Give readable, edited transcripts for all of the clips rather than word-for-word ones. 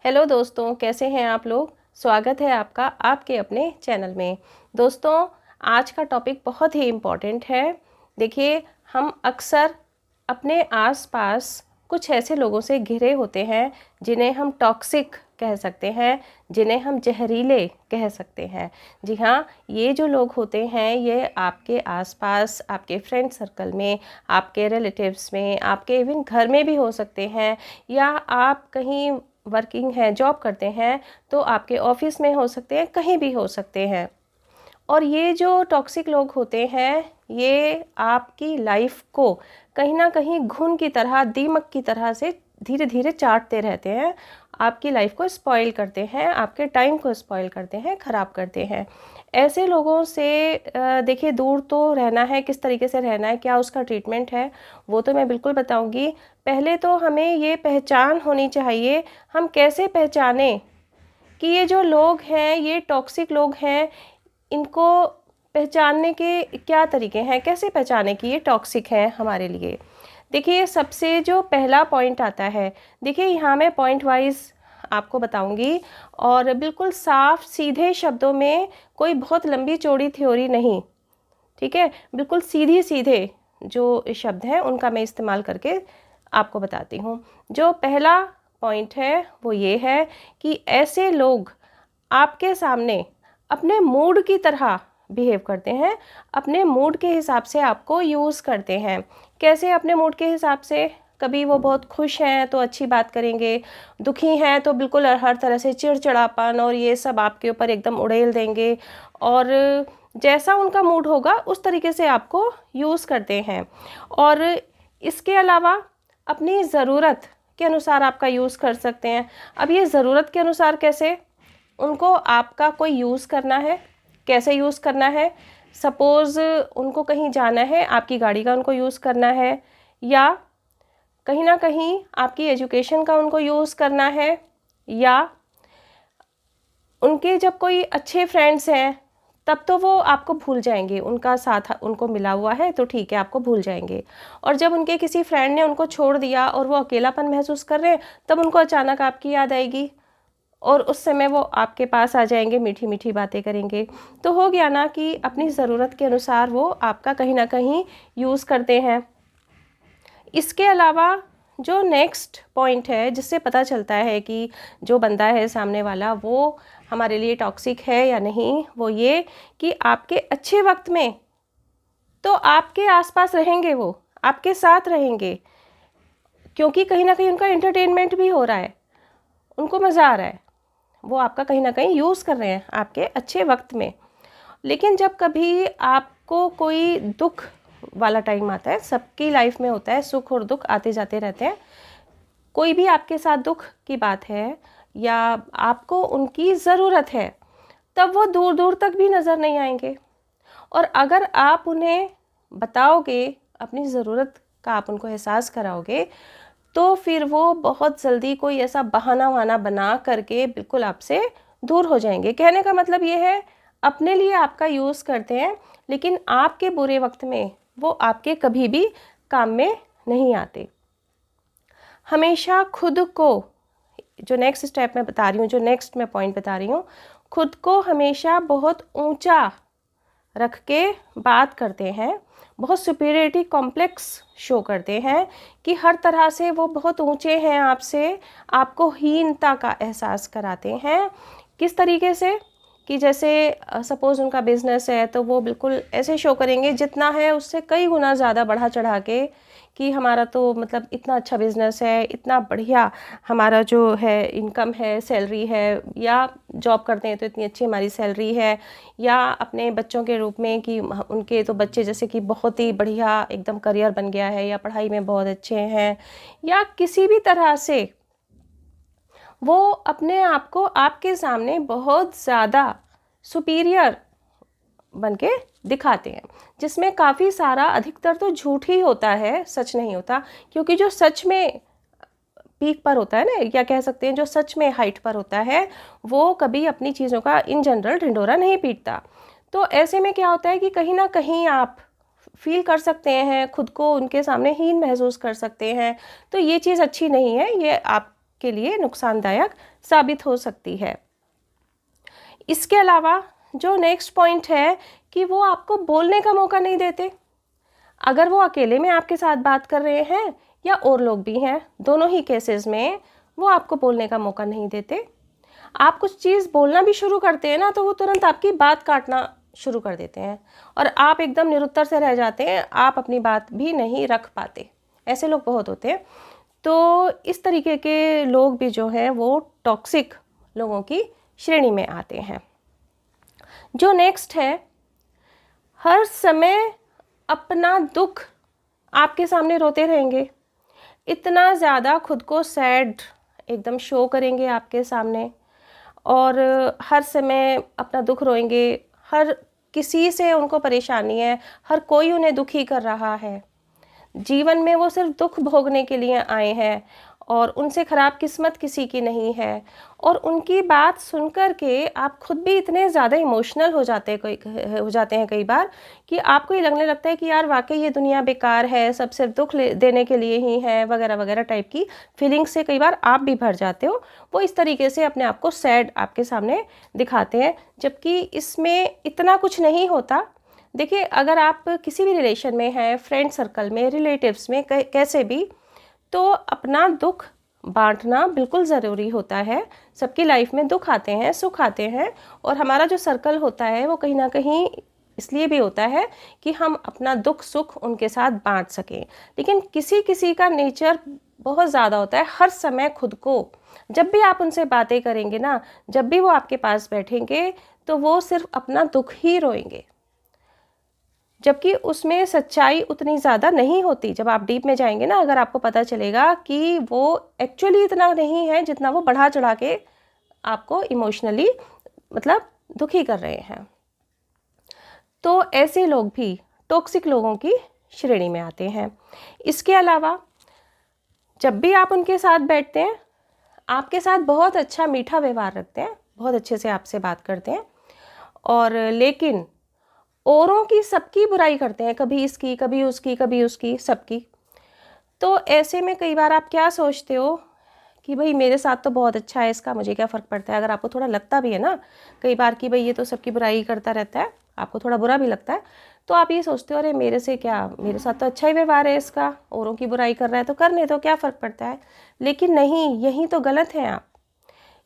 Hello दोस्तों, कैसे हैं आप लोग। स्वागत है आपका आपके अपने चैनल में। दोस्तों, आज का टॉपिक बहुत ही इम्पॉर्टेंट है। देखिए, हम अक्सर अपने आसपास कुछ ऐसे लोगों से घिरे होते हैं जिन्हें हम टॉक्सिक कह सकते हैं, जिन्हें हम जहरीले कह सकते हैं। जी हाँ, ये जो लोग होते हैं ये आपके आसपास, आपके फ्रेंड सर्कल में, आपके रिलेटिव्स में, आपके इवन घर में भी हो सकते हैं, या आप कहीं वर्किंग हैं, जॉब करते हैं, तो आपके ऑफिस में हो सकते हैं, कहीं भी हो सकते हैं। और ये जो टॉक्सिक लोग होते हैं ये आपकी लाइफ को कहीं ना कहीं घुन की तरह, दीमक की तरह से धीरे धीरे चाटते रहते हैं। आपकी लाइफ को स्पॉइल करते हैं, आपके टाइम को स्पॉइल करते हैं, ख़राब करते हैं। ऐसे लोगों से देखिए, दूर तो रहना है। किस तरीके से रहना है, क्या उसका ट्रीटमेंट है, वो तो मैं बिल्कुल बताऊंगी। पहले तो हमें ये पहचान होनी चाहिए। हम कैसे पहचाने कि ये जो लोग हैं ये टॉक्सिक लोग हैं, इनको पहचानने के क्या तरीके हैं, कैसे पहचाने कि ये टॉक्सिक हैं हमारे लिए। देखिए, सबसे जो पहला पॉइंट आता है, देखिए यहाँ मैं पॉइंट वाइज आपको बताऊंगी और बिल्कुल साफ सीधे शब्दों में, कोई बहुत लंबी चौड़ी थ्योरी नहीं, ठीक है। बिल्कुल सीधे सीधे जो शब्द हैं उनका मैं इस्तेमाल करके आपको बताती हूँ। जो पहला पॉइंट है वो ये है कि ऐसे लोग आपके सामने अपने मूड की तरह बिहेव करते हैं, अपने मूड के हिसाब से आपको यूज़ करते हैं। कैसे अपने मूड के हिसाब से? कभी वो बहुत खुश हैं तो अच्छी बात करेंगे, दुखी हैं तो बिल्कुल हर तरह से चिड़चिड़ापन और ये सब आपके ऊपर एकदम उड़ेल देंगे, और जैसा उनका मूड होगा उस तरीके से आपको यूज़ करते हैं। और इसके अलावा अपनी ज़रूरत के अनुसार आपका यूज़ कर सकते हैं। अब ये ज़रूरत के अनुसार कैसे? उनको आपका कोई यूज़ करना है, कैसे यूज़ करना है? सपोज़ उनको कहीं जाना है, आपकी गाड़ी का उनको यूज़ करना है, या कहीं ना कहीं आपकी एजुकेशन का उनको यूज़ करना है, या उनके जब कोई अच्छे फ्रेंड्स हैं तब तो वो आपको भूल जाएंगे, उनका साथ उनको मिला हुआ है तो ठीक है, आपको भूल जाएंगे। और जब उनके किसी फ्रेंड ने उनको छोड़ दिया और वो अकेलापन महसूस कर रहे हैं, तब उनको अचानक आपकी याद आएगी और उस समय वो आपके पास आ जाएंगे, मीठी मीठी बातें करेंगे। तो हो गया ना कि अपनी ज़रूरत के अनुसार वो आपका कहीं ना कहीं यूज़ करते हैं। इसके अलावा जो नेक्स्ट पॉइंट है जिससे पता चलता है कि जो बंदा है सामने वाला वो हमारे लिए टॉक्सिक है या नहीं, वो ये कि आपके अच्छे वक्त में तो आपके आसपास रहेंगे, वो आपके साथ रहेंगे, क्योंकि कहीं ना कहीं उनका एंटरटेनमेंट भी हो रहा है, उनको मज़ा आ रहा है, वो आपका कहीं ना कहीं यूज़ कर रहे हैं आपके अच्छे वक्त में। लेकिन जब कभी आपको कोई दुख वाला टाइम आता है, सबकी लाइफ में होता है, सुख और दुख आते जाते रहते हैं, कोई भी आपके साथ दुख की बात है या आपको उनकी ज़रूरत है, तब वो दूर दूर तक भी नज़र नहीं आएंगे। और अगर आप उन्हें बताओगे, अपनी ज़रूरत का आप उनको एहसास कराओगे, तो फिर वो बहुत जल्दी कोई ऐसा बहाना वहाना बना करके बिल्कुल आपसे दूर हो जाएंगे। कहने का मतलब ये है, अपने लिए आपका यूज़ करते हैं, लेकिन आपके बुरे वक्त में वो आपके कभी भी काम में नहीं आते। हमेशा खुद को, जो नेक्स्ट स्टेप मैं बता रही हूँ, जो नेक्स्ट मैं पॉइंट बता रही हूँ, खुद को हमेशा बहुत ऊंचा रख के बात करते हैं, बहुत सुपीरियरिटी कॉम्प्लेक्स शो करते हैं कि हर तरह से वो बहुत ऊंचे हैं आपसे, आपको हीनता का एहसास कराते हैं। किस तरीके से? कि जैसे सपोज़ उनका बिजनेस है तो वो बिल्कुल ऐसे शो करेंगे जितना है उससे कई गुना ज़्यादा बढ़ा चढ़ा के, कि हमारा तो मतलब इतना अच्छा बिजनेस है, इतना बढ़िया हमारा जो है इनकम है, सैलरी है, या जॉब करते हैं तो इतनी अच्छी हमारी सैलरी है, या अपने बच्चों के रूप में कि उनके तो बच्चे जैसे कि बहुत ही बढ़िया एकदम करियर बन गया है, या पढ़ाई में बहुत अच्छे हैं, या किसी भी तरह से वो अपने आप को आपके सामने बहुत ज़्यादा सुपीरियर बन के दिखाते हैं, जिसमें काफ़ी सारा, अधिकतर तो झूठ ही होता है, सच नहीं होता। क्योंकि जो सच में पीक पर होता है ना, या कह सकते हैं जो सच में हाइट पर होता है, वो कभी अपनी चीज़ों का इन जनरल ढिंढोरा नहीं पीटता। तो ऐसे में क्या होता है कि कहीं ना कहीं आप फील कर सकते हैं, खुद को उनके सामने हीन महसूस कर सकते हैं। तो ये चीज़ अच्छी नहीं है, ये आप के लिए नुकसानदायक साबित हो सकती है। इसके अलावा जो नेक्स्ट पॉइंट है कि वो आपको बोलने का मौका नहीं देते। अगर वो अकेले में आपके साथ बात कर रहे हैं या और लोग भी हैं, दोनों ही केसेस में वो आपको बोलने का मौका नहीं देते। आप कुछ चीज़ बोलना भी शुरू करते हैं ना, तो वो तुरंत आपकी बात काटना शुरू कर देते हैं और आप एकदम निरुत्तर से रह जाते हैं, आप अपनी बात भी नहीं रख पाते। ऐसे लोग बहुत होते हैं। तो इस तरीके के लोग भी जो हैं वो टॉक्सिक लोगों की श्रेणी में आते हैं। जो नेक्स्ट है, हर समय अपना दुख आपके सामने रोते रहेंगे। इतना ज़्यादा खुद को सैड एकदम शो करेंगे आपके सामने और हर समय अपना दुख रोएंगे। हर किसी से उनको परेशानी है, हर कोई उन्हें दुखी कर रहा है। जीवन में वो सिर्फ दुख भोगने के लिए आए हैं और उनसे ख़राब किस्मत किसी की नहीं है। और उनकी बात सुनकर के आप खुद भी इतने ज़्यादा इमोशनल हो जाते हैं कई बार कि आपको ये लगने लगता है कि यार वाकई ये दुनिया बेकार है, सब सिर्फ दुख देने के लिए ही है, वगैरह वगैरह टाइप की फीलिंग्स से कई बार आप भी भर जाते हो। वो इस तरीके से अपने आप को सैड आपके सामने दिखाते हैं, जबकि इसमें इतना कुछ नहीं होता। देखिए, अगर आप किसी भी रिलेशन में हैं, फ्रेंड सर्कल में, रिलेटिव्स में, कैसे भी, तो अपना दुख बांटना बिल्कुल ज़रूरी होता है। सबकी लाइफ में दुख आते हैं, सुख आते हैं और हमारा जो सर्कल होता है वो कहीं ना कहीं इसलिए भी होता है कि हम अपना दुख सुख उनके साथ बांट सकें। लेकिन किसी किसी का नेचर बहुत ज़्यादा होता है, हर समय खुद को, जब भी आप उनसे बातें करेंगे ना, जब भी वो आपके पास बैठेंगे तो वो सिर्फ अपना दुख ही रोएंगे, जबकि उसमें सच्चाई उतनी ज़्यादा नहीं होती। जब आप डीप में जाएंगे ना, अगर आपको पता चलेगा कि वो एक्चुअली इतना नहीं है जितना वो बढ़ा चढ़ा के आपको इमोशनली मतलब दुखी कर रहे हैं। तो ऐसे लोग भी टॉक्सिक लोगों की श्रेणी में आते हैं। इसके अलावा जब भी आप उनके साथ बैठते हैं, आपके साथ बहुत अच्छा मीठा व्यवहार रखते हैं, बहुत अच्छे से आपसे बात करते हैं, और लेकिन औरों की सबकी बुराई करते हैं, कभी इसकी, कभी उसकी, कभी उसकी, सबकी। तो ऐसे में कई बार आप क्या सोचते हो कि भाई मेरे साथ तो बहुत अच्छा है, इसका मुझे क्या फ़र्क पड़ता है। अगर आपको थोड़ा लगता भी है ना कई बार कि भाई ये तो सबकी बुराई करता रहता है, आपको थोड़ा बुरा भी लगता है, तो आप ये सोचते हो अरे मेरे से क्या, मेरे साथ तो अच्छा ही व्यवहार है इसका, औरों की बुराई कर रहा है तो करने तो क्या फ़र्क पड़ता है। लेकिन नहीं, यही तो गलत है आप,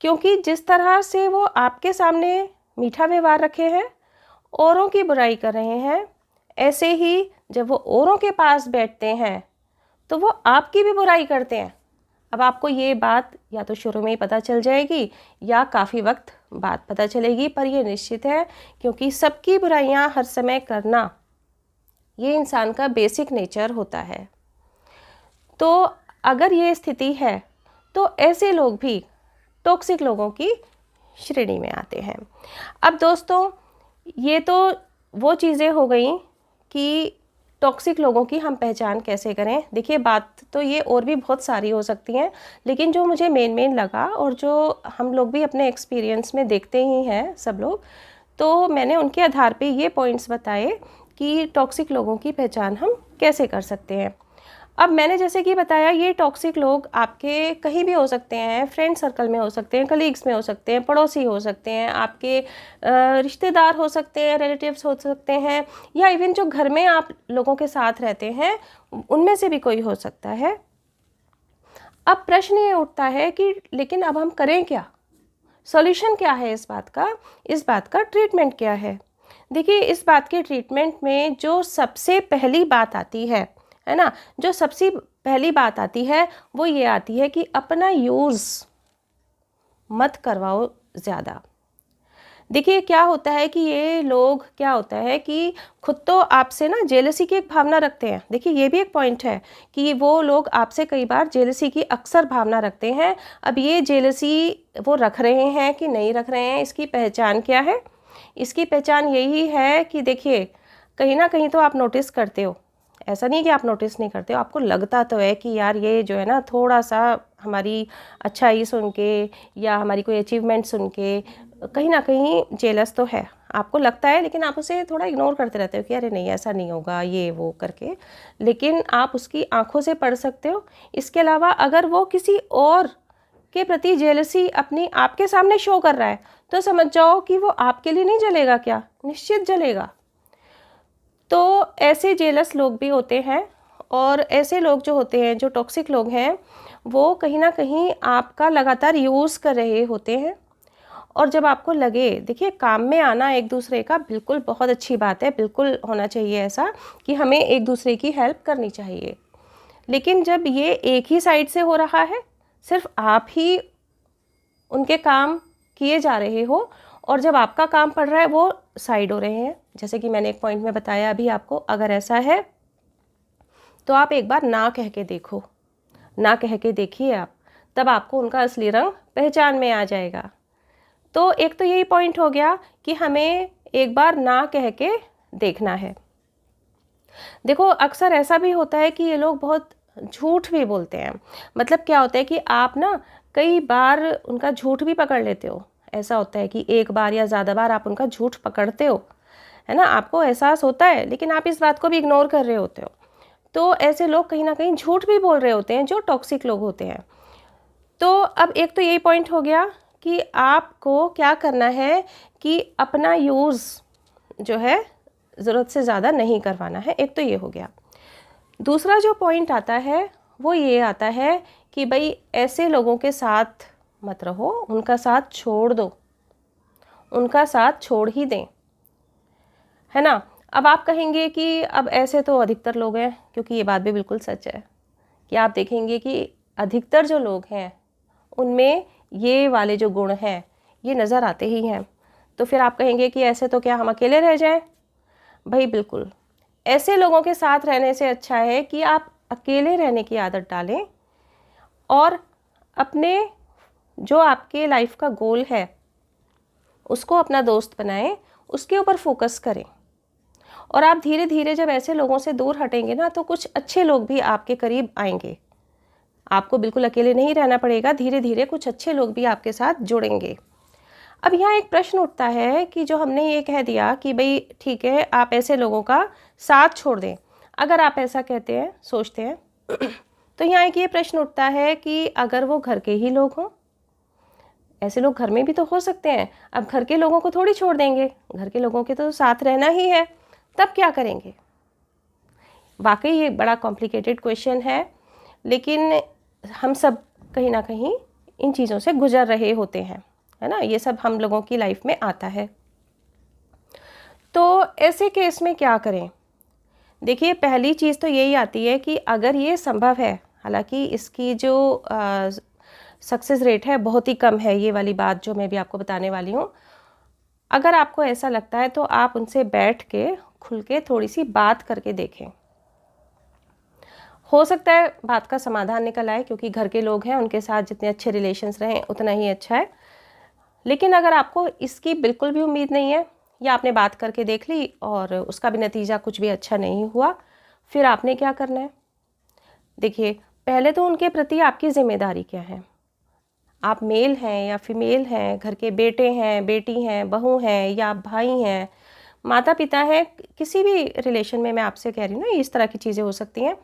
क्योंकि जिस तरह से वो आपके सामने मीठा व्यवहार रखे हैं, औरों की बुराई कर रहे हैं, ऐसे ही जब वो औरों के पास बैठते हैं तो वो आपकी भी बुराई करते हैं। अब आपको ये बात या तो शुरू में ही पता चल जाएगी या काफ़ी वक्त बाद पता चलेगी, पर ये निश्चित है, क्योंकि सबकी बुराइयां हर समय करना ये इंसान का बेसिक नेचर होता है। तो अगर ये स्थिति है तो ऐसे लोग भी टॉक्सिक लोगों की श्रेणी में आते हैं। अब दोस्तों, ये तो वो चीज़ें हो गई कि टॉक्सिक लोगों की हम पहचान कैसे करें। देखिए, बात तो ये और भी बहुत सारी हो सकती हैं, लेकिन जो मुझे मेन लगा और जो हम लोग भी अपने एक्सपीरियंस में देखते ही हैं सब लोग, तो मैंने उनके आधार पे ये पॉइंट्स बताए कि टॉक्सिक लोगों की पहचान हम कैसे कर सकते हैं। अब मैंने जैसे कि बताया, ये टॉक्सिक लोग आपके कहीं भी हो सकते हैं, फ्रेंड सर्कल में हो सकते हैं, कलीग्स में हो सकते हैं, पड़ोसी हो सकते हैं, आपके रिश्तेदार हो सकते हैं, रिलेटिव्स हो सकते हैं, या इवन जो घर में आप लोगों के साथ रहते हैं उनमें से भी कोई हो सकता है। अब प्रश्न ये उठता है कि लेकिन अब हम करें क्या, सॉल्यूशन क्या है इस बात का ट्रीटमेंट क्या है। देखिए, इस बात के ट्रीटमेंट में जो सबसे पहली बात आती है ना, जो सबसे पहली बात आती है वो ये आती है कि अपना यूज़ मत करवाओ ज़्यादा। देखिए, क्या होता है कि ये लोग, क्या होता है कि खुद तो आपसे ना जेलसी की एक भावना रखते हैं। देखिए, ये भी एक पॉइंट है कि वो लोग आपसे कई बार जेलसी की अक्सर भावना रखते हैं। अब ये जेलसी वो रख रहे हैं कि नहीं रख रहे हैं, इसकी पहचान क्या है? इसकी पहचान यही है कि देखिए, कहीं ना कहीं तो आप नोटिस करते हो, ऐसा नहीं कि आप नोटिस नहीं करते हो, आपको लगता तो है कि यार ये जो है ना थोड़ा सा हमारी अच्छाई सुन के या हमारी कोई अचीवमेंट सुन के कहीं ना कहीं जेलस तो है, आपको लगता है, लेकिन आप उसे थोड़ा इग्नोर करते रहते हो कि अरे नहीं ऐसा नहीं होगा, ये वो करके। लेकिन आप उसकी आंखों से पढ़ सकते हो। इसके अलावा अगर वो किसी और के प्रति जेलसी अपनी आपके सामने शो कर रहा है, तो समझ जाओ कि वो आपके लिए नहीं जलेगा क्या, निश्चित जलेगा। तो ऐसे जेलस लोग भी होते हैं, और ऐसे लोग जो होते हैं, जो टॉक्सिक लोग हैं, वो कहीं ना कहीं आपका लगातार यूज़ कर रहे होते हैं। और जब आपको लगे, देखिए काम में आना एक दूसरे का बिल्कुल बहुत अच्छी बात है, बिल्कुल होना चाहिए ऐसा कि हमें एक दूसरे की हेल्प करनी चाहिए। लेकिन जब ये एक ही साइड से हो रहा है, सिर्फ आप ही उनके काम किए जा रहे हो, और जब आपका काम पड़ रहा है वो साइड हो रहे हैं, जैसे कि मैंने एक पॉइंट में बताया अभी आपको, अगर ऐसा है तो आप एक बार ना कह के देखो, ना कह के देखिए आप, तब आपको उनका असली रंग पहचान में आ जाएगा। तो एक तो यही पॉइंट हो गया कि हमें एक बार ना कह के देखना है। देखो अक्सर ऐसा भी होता है कि ये लोग बहुत झूठ भी बोलते हैं। मतलब क्या होता है कि आप ना कई बार उनका झूठ भी पकड़ लेते हो। ऐसा होता है कि एक बार या ज़्यादा बार आप उनका झूठ पकड़ते हो, है ना, आपको एहसास होता है, लेकिन आप इस बात को भी इग्नोर कर रहे होते हो। तो ऐसे लोग कहीं ना कहीं झूठ भी बोल रहे होते हैं, जो टॉक्सिक लोग होते हैं। तो अब एक तो यही पॉइंट हो गया कि आपको क्या करना है कि अपना यूज़ जो है ज़रूरत से ज़्यादा नहीं करवाना है। एक तो ये हो गया। दूसरा जो पॉइंट आता है वो ये आता है कि भाई ऐसे लोगों के साथ मत रहो, उनका साथ छोड़ दो, उनका साथ छोड़ ही दें, है ना। अब आप कहेंगे कि अब ऐसे तो अधिकतर लोग हैं, क्योंकि ये बात भी बिल्कुल सच है कि आप देखेंगे कि अधिकतर जो लोग हैं उनमें ये वाले जो गुण हैं ये नज़र आते ही हैं। तो फिर आप कहेंगे कि ऐसे तो क्या हम अकेले रह जाएं? भाई बिल्कुल, ऐसे लोगों के साथ रहने से अच्छा है कि आप अकेले रहने की आदत डालें, और अपने जो आपके लाइफ का गोल है उसको अपना दोस्त बनाएं, उसके ऊपर फोकस करें। और आप धीरे धीरे जब ऐसे लोगों से दूर हटेंगे ना, तो कुछ अच्छे लोग भी आपके करीब आएंगे। आपको बिल्कुल अकेले नहीं रहना पड़ेगा, धीरे धीरे कुछ अच्छे लोग भी आपके साथ जुड़ेंगे। अब यहाँ एक प्रश्न उठता है कि जो हमने ये कह दिया कि भाई ठीक है आप ऐसे लोगों का साथ छोड़ दें, अगर आप ऐसा कहते हैं, सोचते हैं तो यहाँ एक ये प्रश्न उठता है कि अगर वो घर के ही लोग हों, ऐसे लोग घर में भी तो हो सकते हैं। अब घर के लोगों को थोड़ी छोड़ देंगे, घर के लोगों के तो साथ रहना ही है, तब क्या करेंगे? वाकई ये बड़ा कॉम्प्लिकेटेड क्वेश्चन है, लेकिन हम सब कहीं ना कहीं इन चीज़ों से गुजर रहे होते हैं, है ना, ये सब हम लोगों की लाइफ में आता है। तो ऐसे केस में क्या करें? देखिए पहली चीज़ तो यही आती है कि अगर ये संभव है, हालांकि इसकी जो सक्सेस रेट है बहुत ही कम है, ये वाली बात जो मैं भी आपको बताने वाली हूँ। अगर आपको ऐसा लगता है तो आप उनसे बैठ के खुल के थोड़ी सी बात करके देखें। हो सकता है बात का समाधान निकल आए, क्योंकि घर के लोग हैं, उनके साथ जितने अच्छे रिलेशंस रहें उतना ही अच्छा है। लेकिन अगर आपको इसकी बिल्कुल भी उम्मीद नहीं है, या आपने बात करके देख ली और उसका भी नतीजा कुछ भी अच्छा नहीं हुआ, फिर आपने क्या करना है? देखिए पहले तो उनके प्रति आपकी जिम्मेदारी क्या है। आप मेल हैं या फीमेल हैं, घर के बेटे हैं, बेटी हैं, बहू हैं, या भाई हैं, माता पिता हैं, किसी भी रिलेशन में मैं आपसे कह रही हूँ ना, इस तरह की चीज़ें हो सकती हैं।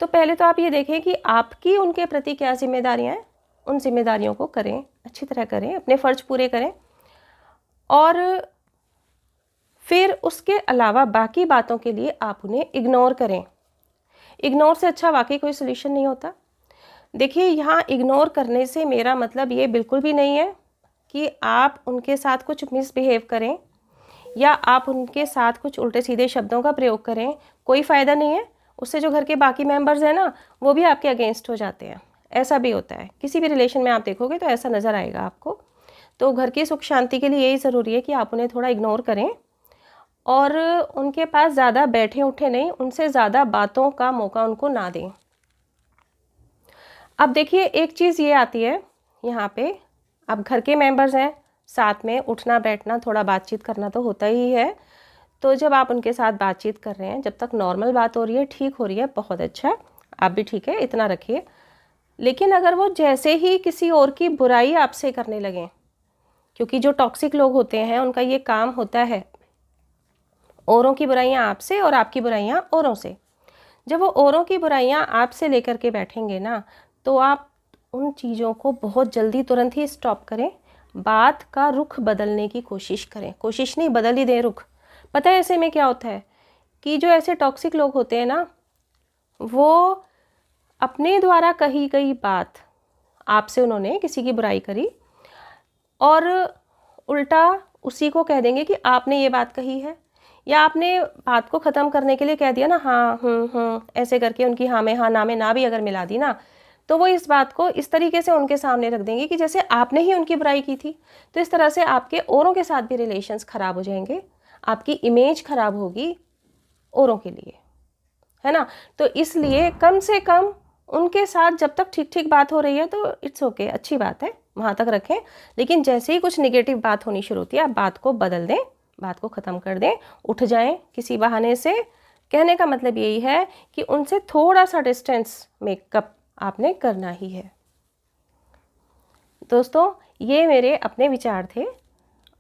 तो पहले तो आप ये देखें कि आपकी उनके प्रति क्या जिम्मेदारियां हैं, उन जिम्मेदारियों को करें, अच्छी तरह करें, अपने फ़र्ज पूरे करें। और फिर उसके अलावा बाकी बातों के लिए आप उन्हें इग्नोर करें। इग्नोर से अच्छा वाकई कोई सोल्यूशन नहीं होता। देखिए यहाँ इग्नोर करने से मेरा मतलब ये बिल्कुल भी नहीं है कि आप उनके साथ कुछ मिसबिहेव करें या आप उनके साथ कुछ उल्टे सीधे शब्दों का प्रयोग करें, कोई फ़ायदा नहीं है। उससे जो घर के बाकी मेंबर्स हैं ना, वो भी आपके अगेंस्ट हो जाते हैं। ऐसा भी होता है, किसी भी रिलेशन में आप देखोगे तो ऐसा नज़र आएगा आपको। तो घर की सुख शांति के लिए यही ज़रूरी है कि आप उन्हें थोड़ा इग्नोर करें, और उनके पास ज़्यादा बैठे उठे नहीं, उनसे ज़्यादा बातों का मौका उनको ना दें। अब देखिए एक चीज़ ये आती है यहाँ पे, अब घर के मेंबर्स हैं, साथ में उठना बैठना थोड़ा बातचीत करना तो होता ही है। तो जब आप उनके साथ बातचीत कर रहे हैं, जब तक नॉर्मल बात हो रही है, ठीक हो रही है, बहुत अच्छा, आप भी ठीक है, इतना रखिए। लेकिन अगर वो जैसे ही किसी और की बुराई आपसे करने लगें, क्योंकि जो टॉक्सिक लोग होते हैं उनका ये काम होता है औरों की बुराइयां आपसे और आपकी बुराइयां औरों से। जब वो औरों की बुराइयां आपसे लेकर के बैठेंगे ना, तो आप उन चीज़ों को बहुत जल्दी तुरंत ही स्टॉप करें, बात का रुख बदलने की कोशिश करें। कोशिश नहीं, बदल ही दें रुख। पता है ऐसे में क्या होता है कि जो ऐसे टॉक्सिक लोग होते हैं ना, वो अपने द्वारा कही गई बात, आपसे उन्होंने किसी की बुराई करी और उल्टा उसी को कह देंगे कि आपने ये बात कही है, या आपने बात को ख़त्म करने के लिए कह दिया ना हाँ ऐसे करके उनकी हाँ में हाँ ना में ना भी अगर मिला दी ना, तो वो इस बात को इस तरीके से उनके सामने रख देंगे कि जैसे आपने ही उनकी बुराई की थी। तो इस तरह से आपके औरों के साथ भी रिलेशंस ख़राब हो जाएंगे, आपकी इमेज ख़राब होगी औरों के लिए, है ना। तो इसलिए कम से कम उनके साथ जब तक ठीक ठीक बात हो रही है तो इट्स ओके, अच्छी बात है, वहाँ तक रखें। लेकिन जैसे ही कुछ नेगेटिव बात होनी शुरू होती है, आप बात को बदल दें, बात को ख़त्म कर दें, उठ जाएं किसी बहाने से। कहने का मतलब यही है कि उनसे थोड़ा सा डिस्टेंस मेकअप आपने करना ही है। दोस्तों, ये मेरे अपने विचार थे,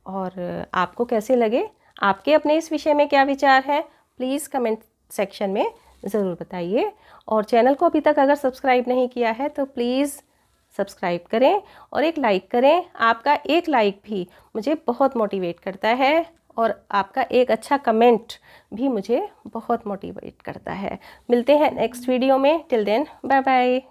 और आपको कैसे लगे, आपके अपने इस विषय में क्या विचार है, प्लीज़ कमेंट सेक्शन में ज़रूर बताइए। और चैनल को अभी तक अगर सब्सक्राइब नहीं किया है तो प्लीज़ सब्सक्राइब करें और एक लाइक करें। आपका एक लाइक भी मुझे बहुत मोटिवेट करता है, और आपका एक अच्छा कमेंट भी मुझे बहुत मोटिवेट करता है। मिलते हैं नेक्स्ट वीडियो में। Till then, bye bye.